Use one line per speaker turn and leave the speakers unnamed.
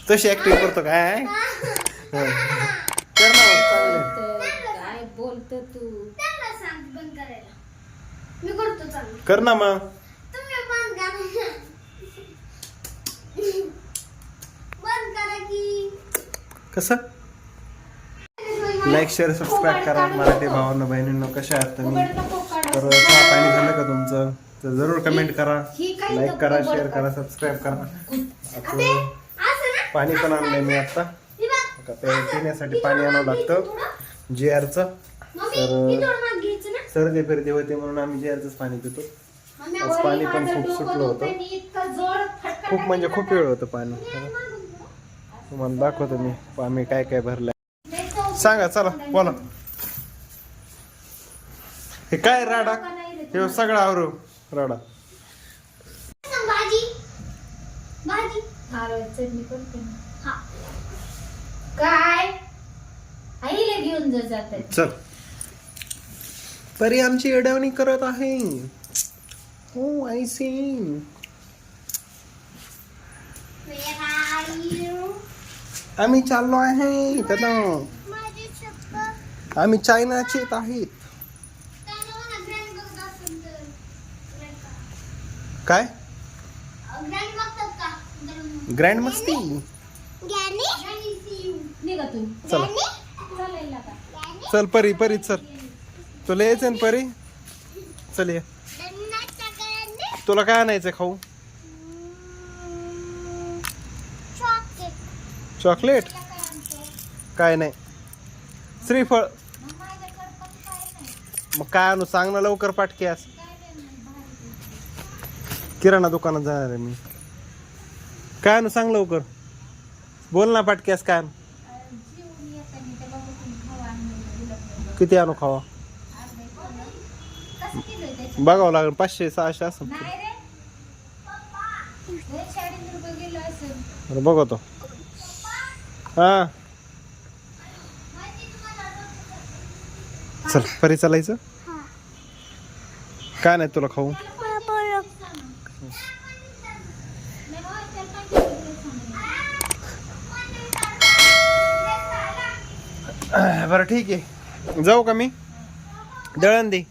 तशी ऍक्टिंग करतो काय? कर ना चांगलं.
काय बोलतो तू?
मी करतो चांगलं.
कर ना मग.
तुम्ही बंद करा. बंद करा की.
कसं? लाईक शेअर सबस्क्राईब करा. मराठी भावांनो बहिणींनो कशा आहात तुम्ही? तर चहा पाणी झालं का तुमचं? तर जरूर कमेंट करा, लाईक करा, शेअर करा, सबस्क्राईब करा. आता पाणी पण आणलंय मी आता. पिण्यासाठी पाणी आणावं लागतं JRचं. तर सर्दी फिरदी होते म्हणून आम्ही JRचंच पाणी पितो. आज पाणी पण खूप सुटलं होतं. खूप म्हणजे खूप वेळ होतं पाणी. तुम्हाला दाखवतो मी आम्ही काय काय भरलंय. सांगा चला बोला. हे काय राडा? हे सगळं आवरू राडा.
काय आईला घेऊन जात
चल. परी आमची अडवणी करत आहे. हो आय सी. आम्ही चाललो आहे त्याला. आम्ही चायनाचे आहेत. काय ग्रँड मस्ती.
निघा तू.
चला
चालायला का?
चल परी परी चल. तुला यायचं ना परी? चल ये. तुला काय आणायचं खाऊ? चॉकलेट? काय नाही. श्रीफळ. मग काय आणू सांग ना लवकर पाटक्यास. किराणा दुकानात जाणार आहे मी. काय आणू सांग लवकर. बोल ना पाटक्यास काय आणू? किती आणू खावा? बघावं लागेल 500-600 असं. बघतो. हा चल परी चालायचं. काय नाही तुला खाऊ? बरं ठीक आहे जाऊ का मी? दळण दे.